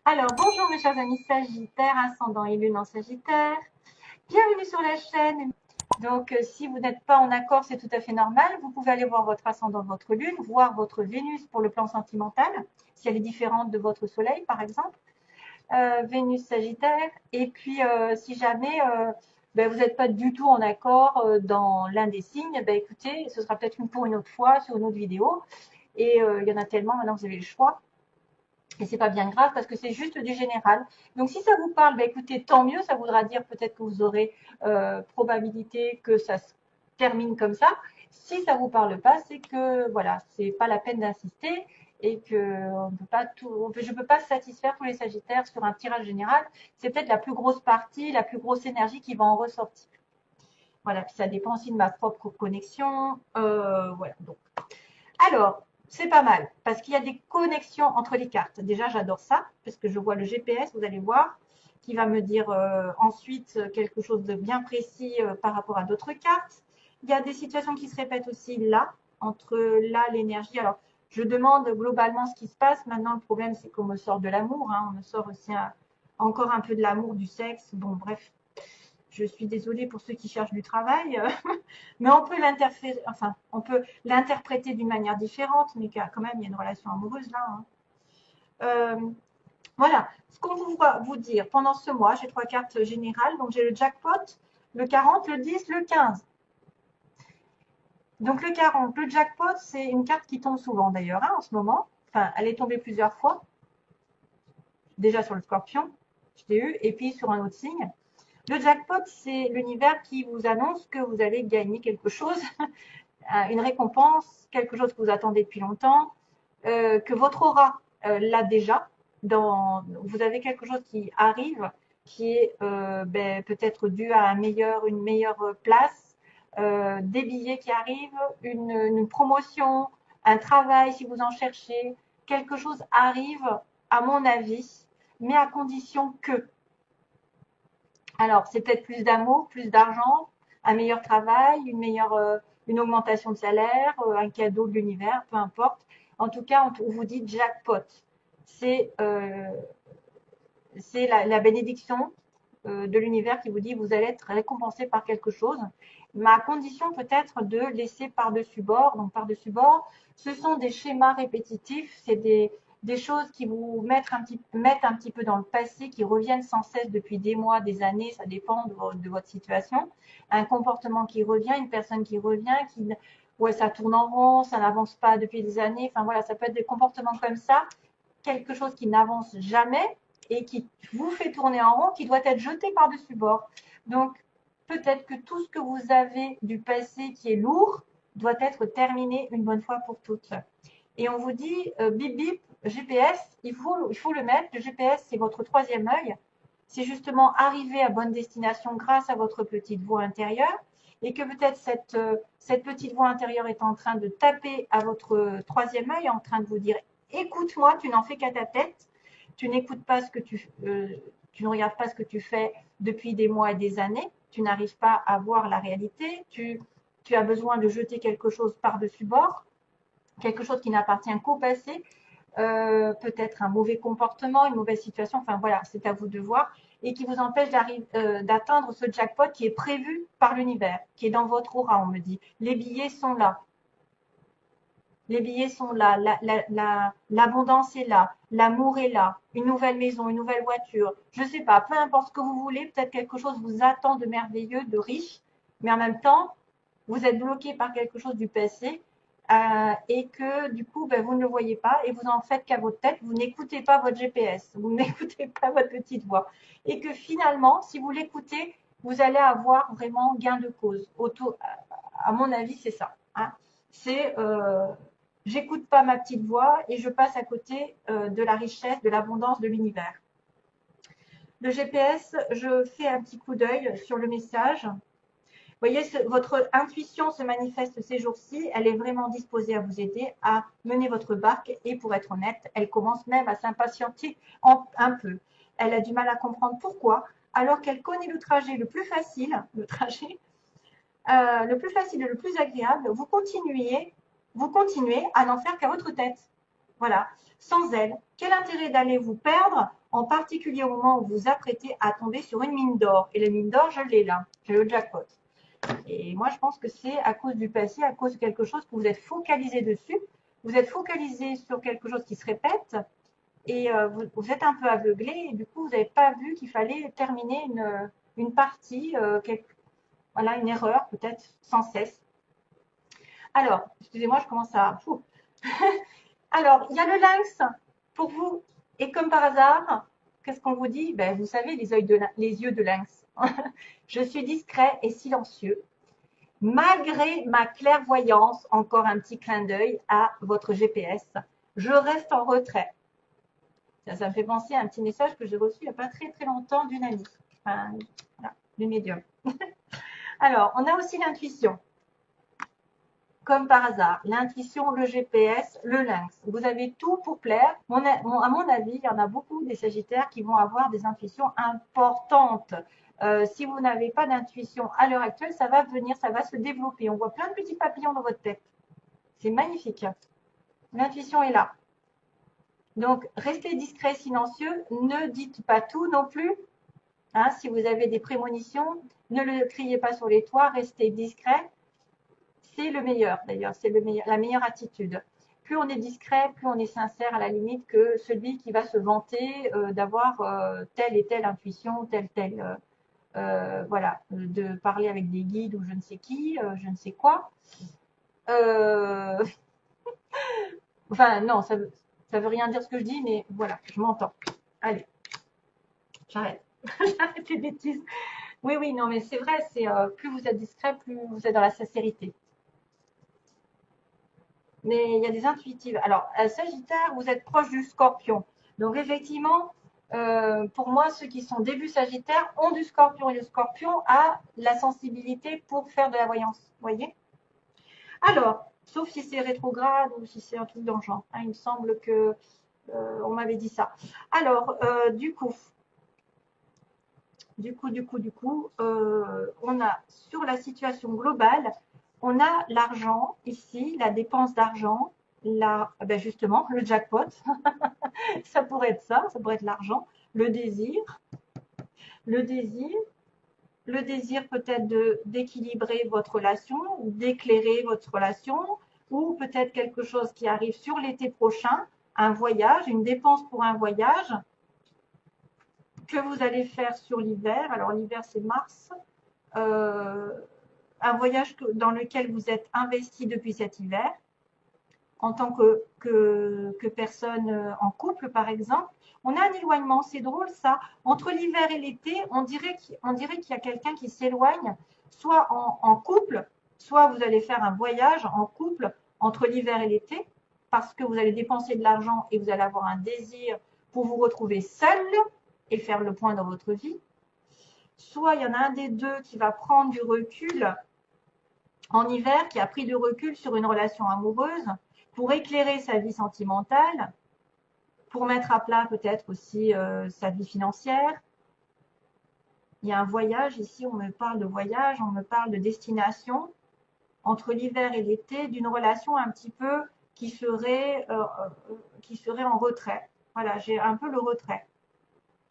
Alors, bonjour mes chers amis Sagittaires, ascendant et lune en Sagittaire. Bienvenue sur la chaîne. Donc, si vous n'êtes pas en accord, c'est tout à fait normal. Vous pouvez aller voir votre ascendant, votre lune, voir votre Vénus pour le plan sentimental, si elle est différente de votre soleil, par exemple. Vénus Sagittaire. Et puis, si jamais vous n'êtes pas du tout en accord dans l'un des signes, écoutez, ce sera peut-être pour une autre fois, sur une autre vidéo. Et il y en a tellement, maintenant vous avez le choix. Et c'est pas bien grave parce que c'est juste du général. Donc si ça vous parle, écoutez, tant mieux. Ça voudra dire peut-être que vous aurez probabilité que ça se termine comme ça. Si ça vous parle pas, c'est que voilà, c'est pas la peine d'insister et que on peut pas tout, je peux pas satisfaire tous les Sagittaires sur un tirage général. C'est peut-être la plus grosse partie, la plus grosse énergie qui va en ressortir. Voilà, puis ça dépend aussi de ma propre connexion. Voilà, donc alors, c'est pas mal parce qu'il y a des connexions entre les cartes. Déjà, j'adore ça parce que je vois le GPS, vous allez voir, qui va me dire ensuite quelque chose de bien précis par rapport à d'autres cartes. Il y a des situations qui se répètent aussi là, entre là, l'énergie. Alors, je demande globalement ce qui se passe. Maintenant, le problème, c'est qu'on me sort de l'amour. Hein. On me sort aussi encore un peu de l'amour, du sexe. Bon, bref, je suis désolée pour ceux qui cherchent du travail, mais on peut on peut l'interpréter d'une manière différente, mais quand même, il y a une relation amoureuse là. Hein. Voilà, ce qu'on va vous dire pendant ce mois, j'ai trois cartes générales. Donc, j'ai le jackpot, le 40, le 10, le 15. Donc, le 40, le jackpot, c'est une carte qui tombe souvent d'ailleurs en ce moment. Enfin, elle est tombée plusieurs fois. Déjà sur le scorpion, je l'ai eu, et puis sur un autre signe. Le jackpot, c'est l'univers qui vous annonce que vous allez gagner quelque chose, une récompense, quelque chose que vous attendez depuis longtemps, que votre aura l'a déjà. Vous avez quelque chose qui arrive, qui est peut-être dû à une meilleure place, des billets qui arrivent, une promotion, un travail si vous en cherchez. Quelque chose arrive, à mon avis, mais à condition que. Alors, c'est peut-être plus d'amour, plus d'argent, un meilleur travail, une augmentation de salaire, un cadeau de l'univers, peu importe. En tout cas, on vous dit jackpot. C'est la bénédiction de l'univers qui vous dit vous allez être récompensé par quelque chose. Mais à condition peut-être de laisser par-dessus bord. Donc par-dessus bord, ce sont des schémas répétitifs, c'est des choses qui vous mettent un petit peu dans le passé, qui reviennent sans cesse depuis des mois, des années, ça dépend de votre situation. Un comportement qui revient, une personne qui revient, ouais, ça tourne en rond, ça n'avance pas depuis des années. Enfin voilà, ça peut être des comportements comme ça, quelque chose qui n'avance jamais et qui vous fait tourner en rond, qui doit être jeté par-dessus bord. Donc, peut-être que tout ce que vous avez du passé qui est lourd doit être terminé une bonne fois pour toutes. Et on vous dit, bip bip, GPS, il faut le mettre. Le GPS, c'est votre troisième œil. C'est justement arriver à bonne destination grâce à votre petite voix intérieure. Et que peut-être cette petite voix intérieure est en train de taper à votre troisième œil, en train de vous dire écoute-moi, tu n'en fais qu'à ta tête, tu n'écoutes pas tu ne regardes pas ce que tu fais depuis des mois et des années, tu n'arrives pas à voir la réalité, tu as besoin de jeter quelque chose par-dessus bord, quelque chose qui n'appartient qu'au passé, peut-être un mauvais comportement, une mauvaise situation, enfin voilà, c'est à vous de voir, et qui vous empêche d'atteindre ce jackpot qui est prévu par l'univers, qui est dans votre aura, on me dit. Les billets sont là. Les billets sont là, l'abondance est là, l'amour est là, une nouvelle maison, une nouvelle voiture, je ne sais pas, peu importe ce que vous voulez, peut-être quelque chose vous attend de merveilleux, de riche, mais en même temps, vous êtes bloqué par quelque chose du passé et que du coup, vous ne le voyez pas et vous en faites qu'à votre tête, vous n'écoutez pas votre GPS, vous n'écoutez pas votre petite voix. Et que finalement, si vous l'écoutez, vous allez avoir vraiment gain de cause. À mon avis, c'est ça. Hein. C'est j'écoute pas ma petite voix et je passe à côté de la richesse, de l'abondance de l'univers. Le GPS, je fais un petit coup d'œil sur le message. Vous voyez, votre intuition se manifeste ces jours-ci. Elle est vraiment disposée à vous aider à mener votre barque. Et pour être honnête, elle commence même à s'impatienter un peu. Elle a du mal à comprendre pourquoi, alors qu'elle connaît le trajet le plus facile, le plus facile et le plus agréable. Vous continuez à n'en faire qu'à votre tête. Voilà. Sans elle, quel intérêt d'aller vous perdre, en particulier au moment où vous vous apprêtez à tomber sur une mine d'or? Et la mine d'or, je l'ai là. J'ai le jackpot. Et moi, je pense que c'est à cause du passé, à cause de quelque chose que vous êtes focalisé dessus. Vous êtes focalisé sur quelque chose qui se répète et vous êtes un peu aveuglé. Et du coup, vous n'avez pas vu qu'il fallait terminer une partie, voilà, une erreur peut-être sans cesse. Alors, excusez-moi, je commence à... Alors, il y a le lynx pour vous. Et comme par hasard, qu'est-ce qu'on vous dit? Ben, vous savez, les yeux de lynx. Je suis discret et silencieux. Malgré ma clairvoyance, encore un petit clin d'œil à votre GPS, je reste en retrait. Ça me fait penser à un petit message que j'ai reçu il n'y a pas très très longtemps d'une amie, enfin, voilà, d'une médium. Alors, on a aussi l'intuition. Comme par hasard, l'intuition, le GPS, le lynx. Vous avez tout pour plaire. À mon avis, il y en a beaucoup des Sagittaires qui vont avoir des intuitions importantes. Si vous n'avez pas d'intuition à l'heure actuelle, ça va venir, ça va se développer. On voit plein de petits papillons dans votre tête. C'est magnifique. L'intuition est là. Donc, restez discret, silencieux. Ne dites pas tout non plus. Hein, si vous avez des prémonitions, ne le criez pas sur les toits. Restez discret. C'est le meilleur d'ailleurs, c'est la meilleure attitude. Plus on est discret, plus on est sincère à la limite que celui qui va se vanter d'avoir telle et telle intuition, voilà, de parler avec des guides ou je ne sais qui, je ne sais quoi. Enfin, non, ça veut rien dire ce que je dis, mais voilà, je m'entends. Allez, j'arrête. J'arrête les bêtises. Oui, oui, non, mais c'est vrai, c'est plus vous êtes discret, plus vous êtes dans la sincérité. Mais il y a des intuitives. Alors, Sagittaire, vous êtes proche du Scorpion. Donc, effectivement, pour moi, ceux qui sont début Sagittaire ont du Scorpion et le Scorpion a la sensibilité pour faire de la voyance. Vous voyez? Alors, sauf si c'est rétrograde ou si c'est un truc dans le genre. Hein, il me semble que on m'avait dit ça. Alors, du coup, on a sur la situation globale, on a l'argent ici, la dépense d'argent, ben justement, le jackpot, ça pourrait être ça pourrait être l'argent, le désir, le désir, le désir peut-être d'équilibrer votre relation, d'éclairer votre relation, ou peut-être quelque chose qui arrive sur l'été prochain, un voyage, une dépense pour un voyage que vous allez faire sur l'hiver. Alors l'hiver c'est mars. Un voyage dans lequel vous êtes investi depuis cet hiver, en tant que personne en couple, par exemple. On a un éloignement, c'est drôle ça. Entre l'hiver et l'été, on dirait qu'il y a quelqu'un qui s'éloigne, soit en couple, soit vous allez faire un voyage en couple entre l'hiver et l'été, parce que vous allez dépenser de l'argent et vous allez avoir un désir pour vous retrouver seul et faire le point dans votre vie. Soit il y en a un des deux qui va prendre du recul en hiver, qui a pris du recul sur une relation amoureuse pour éclairer sa vie sentimentale, pour mettre à plat peut-être aussi sa vie financière. Il y a un voyage ici, on me parle de voyage, on me parle de destination entre l'hiver et l'été, d'une relation un petit peu qui serait en retrait. Voilà, j'ai un peu le retrait.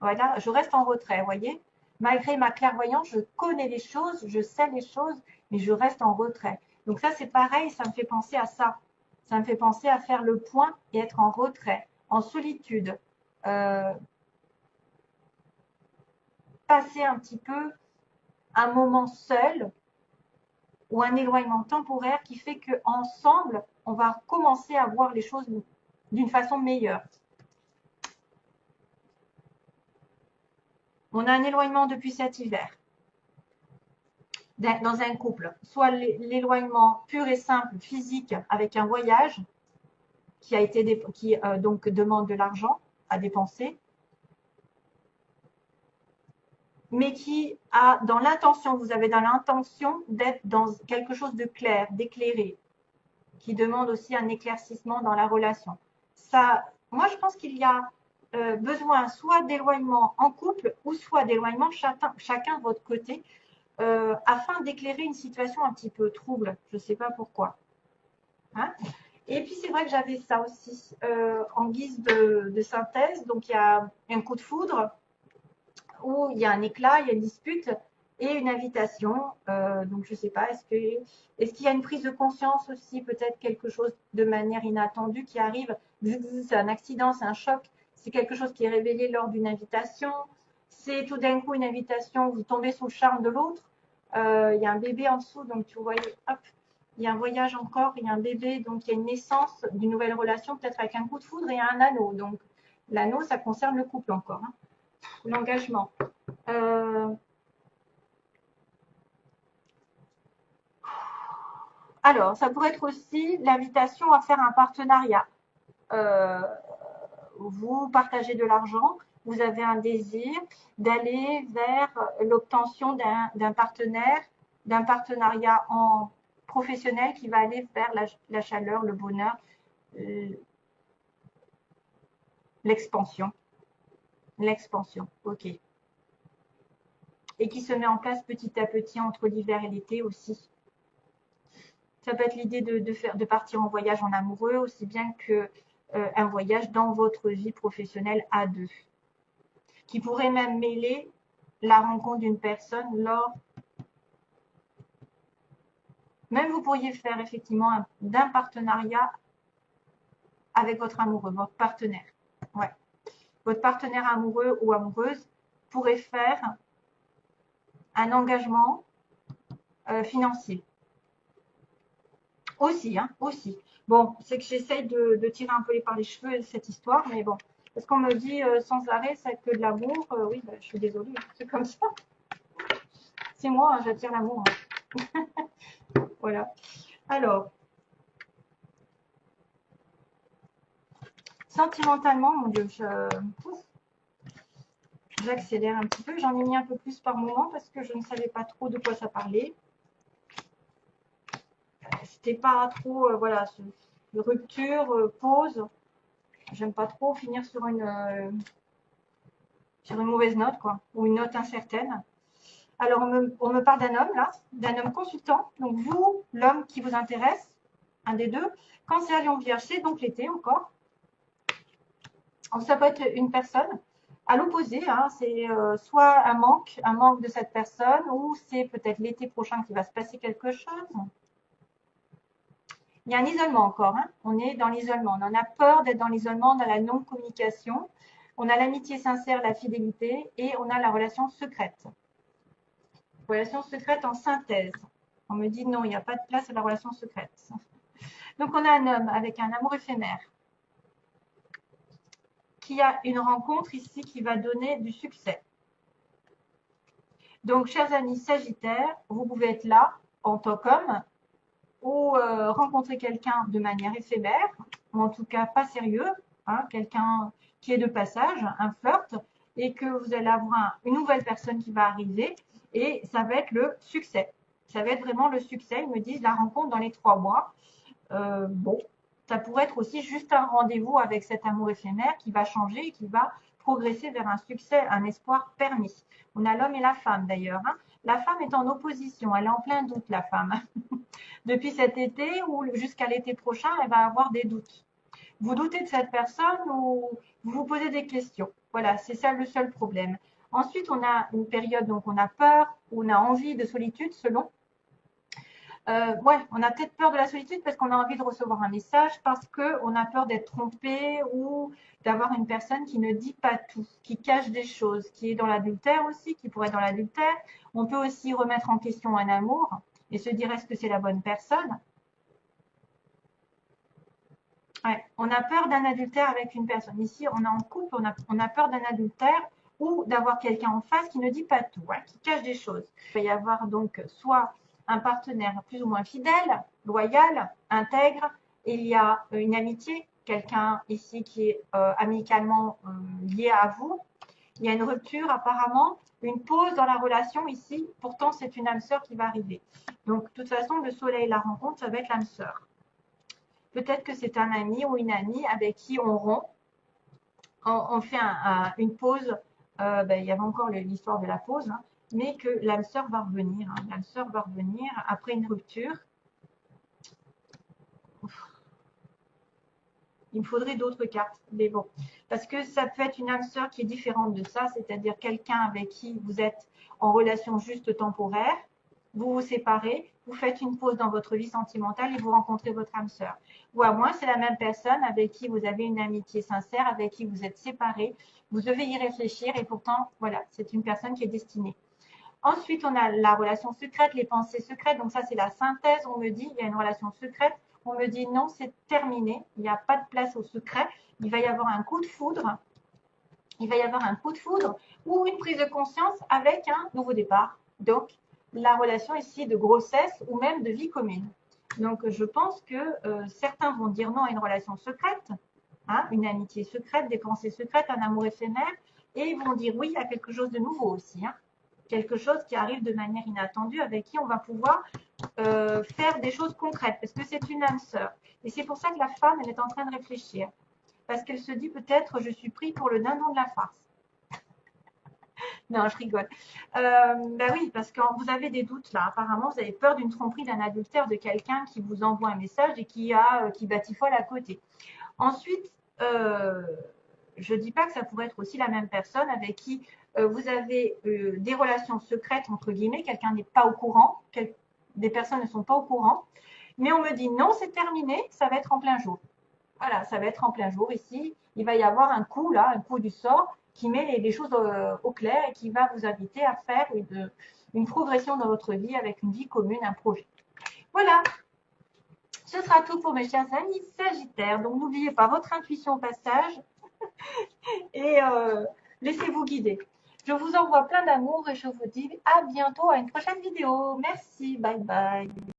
Voilà, je reste en retrait, vous voyez. Malgré ma clairvoyance, je connais les choses, je sais les choses, mais je reste en retrait. Donc ça, c'est pareil, ça me fait penser à ça. Ça me fait penser à faire le point et être en retrait, en solitude. Passer un petit peu un moment seul ou un éloignement temporaire qui fait qu'ensemble, on va commencer à voir les choses d'une façon meilleure. On a un éloignement depuis cet hiver dans un couple, soit l'éloignement pur et simple physique avec un voyage qui donc demande de l'argent à dépenser, mais qui a dans l'intention, vous avez dans l'intention d'être dans quelque chose de clair, d'éclairé, qui demande aussi un éclaircissement dans la relation. Ça, moi, je pense qu'il y a besoin soit d'éloignement en couple ou soit d'éloignement chacun de votre côté afin d'éclairer une situation un petit peu trouble. Je ne sais pas pourquoi. Hein. Et puis c'est vrai que j'avais ça aussi en guise de synthèse. Donc il y a un coup de foudre où il y a un éclat, il y a une dispute et une invitation. Donc je ne sais pas, est-ce qu'il y a une prise de conscience aussi, peut-être quelque chose de manière inattendue qui arrive. C'est un accident, c'est un choc, c'est quelque chose qui est révélé lors d'une invitation. C'est tout d'un coup une invitation, vous tombez sous le charme de l'autre. Il y a un bébé en dessous, donc tu vois, hop, il y a un voyage encore, il y a un bébé, donc il y a une naissance d'une nouvelle relation, peut-être avec un coup de foudre et un anneau. Donc l'anneau, ça concerne le couple encore, hein, l'engagement. Euh, alors, ça pourrait être aussi l'invitation à faire un partenariat. Euh, vous partagez de l'argent, vous avez un désir d'aller vers l'obtention d'un partenaire, d'un partenariat en professionnel qui va aller vers la chaleur, le bonheur, euh, l'expansion. L'expansion, ok. Et qui se met en place petit à petit entre l'hiver et l'été aussi. Ça peut être l'idée de partir en voyage en amoureux, aussi bien que un voyage dans votre vie professionnelle à deux, qui pourrait même mêler la rencontre d'une personne lors. Même vous pourriez faire effectivement d'un partenariat avec votre amoureux, votre partenaire. Ouais. Votre partenaire amoureux ou amoureuse pourrait faire un engagement financier. Aussi, hein, aussi. Bon, c'est que j'essaye de tirer un peu les par les cheveux cette histoire, mais bon. Parce qu'on me dit sans arrêt, c'est que de l'amour. Oui, bah, je suis désolée, c'est comme ça. C'est moi, hein, j'attire l'amour. Hein. Voilà. Alors, sentimentalement, mon Dieu, j'accélère un petit peu. J'en ai mis un peu plus par moment parce que je ne savais pas trop de quoi ça parlait. C'était pas trop, voilà, rupture, pause. J'aime pas trop finir sur une mauvaise note, quoi, ou une note incertaine. Alors, on me parle d'un homme, là, d'un homme consultant. Donc, vous, l'homme qui vous intéresse, un des deux. Cancer, Lion, Vierge, c'est donc l'été encore. Donc, ça peut être une personne. À l'opposé, hein, c'est soit un manque de cette personne, ou c'est peut-être l'été prochain qu'il va se passer quelque chose. Il y a un isolement encore, hein. On est dans l'isolement. On en a peur d'être dans l'isolement, dans la non-communication. On a l'amitié sincère, la fidélité, et on a la relation secrète. Relation secrète en synthèse. On me dit non, il n'y a pas de place à la relation secrète. Donc on a un homme avec un amour éphémère qui a une rencontre ici qui va donner du succès. Donc chers amis Sagittaires, vous pouvez être là en tant qu'homme ou rencontrer quelqu'un de manière éphémère, ou en tout cas pas sérieux, hein, quelqu'un qui est de passage, un flirt, et que vous allez avoir une nouvelle personne qui va arriver, et ça va être le succès. Ça va être vraiment le succès. Ils me disent la rencontre dans les 3 mois. Bon, ça pourrait être aussi juste un rendez-vous avec cet amour éphémère qui va changer et qui va progresser vers un succès, un espoir permis. On a l'homme et la femme d'ailleurs. Hein. La femme est en opposition, elle est en plein doute, la femme. Depuis cet été ou jusqu'à l'été prochain, elle va avoir des doutes. Vous doutez de cette personne ou vous vous posez des questions. Voilà, c'est ça le seul problème. Ensuite, on a une période donc on a peur, on a envie de solitude selon. Ouais, on a peut-être peur de la solitude parce qu'on a envie de recevoir un message, parce qu'on a peur d'être trompé ou d'avoir une personne qui ne dit pas tout, qui cache des choses, qui est dans l'adultère aussi, qui pourrait être dans l'adultère. On peut aussi remettre en question un amour et se dire est-ce que c'est la bonne personne. Ouais, on a peur d'un adultère avec une personne. Ici, on est en couple, on a peur d'un adultère ou d'avoir quelqu'un en face qui ne dit pas tout, hein, qui cache des choses. Il peut y avoir donc soit un partenaire plus ou moins fidèle, loyal, intègre, et il y a une amitié, quelqu'un ici qui est amicalement lié à vous. Il y a une rupture apparemment, une pause dans la relation ici, pourtant c'est une âme sœur qui va arriver. Donc de toute façon, le soleil, la rencontre, ça va être l'âme sœur. Peut-être que c'est un ami ou une amie avec qui on rompt, on fait une pause. Il y avait encore l'histoire de la pause, hein, mais que l'âme sœur va revenir. Hein, l'âme sœur va revenir après une rupture. Il me faudrait d'autres cartes, mais bon. Parce que ça peut être une âme sœur qui est différente de ça, c'est-à-dire quelqu'un avec qui vous êtes en relation juste temporaire, vous vous séparez, vous faites une pause dans votre vie sentimentale et vous rencontrez votre âme sœur. Ou à moins, c'est la même personne avec qui vous avez une amitié sincère, avec qui vous êtes séparés. Vous devez y réfléchir et pourtant, voilà, c'est une personne qui est destinée. Ensuite, on a la relation secrète, les pensées secrètes. Donc ça, c'est la synthèse. On me dit, il y a une relation secrète. On me dit, non, c'est terminé. Il n'y a pas de place au secret. Il va y avoir un coup de foudre. Il va y avoir un coup de foudre ou une prise de conscience avec un nouveau départ. Donc, la relation ici de grossesse ou même de vie commune. Donc, je pense que certains vont dire non à une relation secrète, hein, une amitié secrète, des pensées secrètes, un amour éphémère, et ils vont dire oui à quelque chose de nouveau aussi, hein, quelque chose qui arrive de manière inattendue, avec qui on va pouvoir faire des choses concrètes, parce que c'est une âme sœur. Et c'est pour ça que la femme, elle est en train de réfléchir, parce qu'elle se dit peut-être je suis pris pour le dindon de la farce. Non, je rigole. Ben oui, parce que vous avez des doutes là. Apparemment, vous avez peur d'une tromperie, d'un adultère de quelqu'un qui vous envoie un message et qui batifole à côté. Ensuite, je ne dis pas que ça pourrait être aussi la même personne avec qui vous avez des relations secrètes, entre guillemets, quelqu'un n'est pas au courant, des personnes ne sont pas au courant, mais on me dit non, c'est terminé, ça va être en plein jour. Voilà, ça va être en plein jour ici. Il va y avoir un coup là, un coup du sort qui met les choses au clair et qui va vous inviter à faire une progression dans votre vie avec une vie commune, un projet. Voilà, ce sera tout pour mes chers amis Sagittaires. Donc n'oubliez pas votre intuition au passage et laissez-vous guider. Je vous envoie plein d'amour et je vous dis à bientôt à une prochaine vidéo. Merci, bye bye.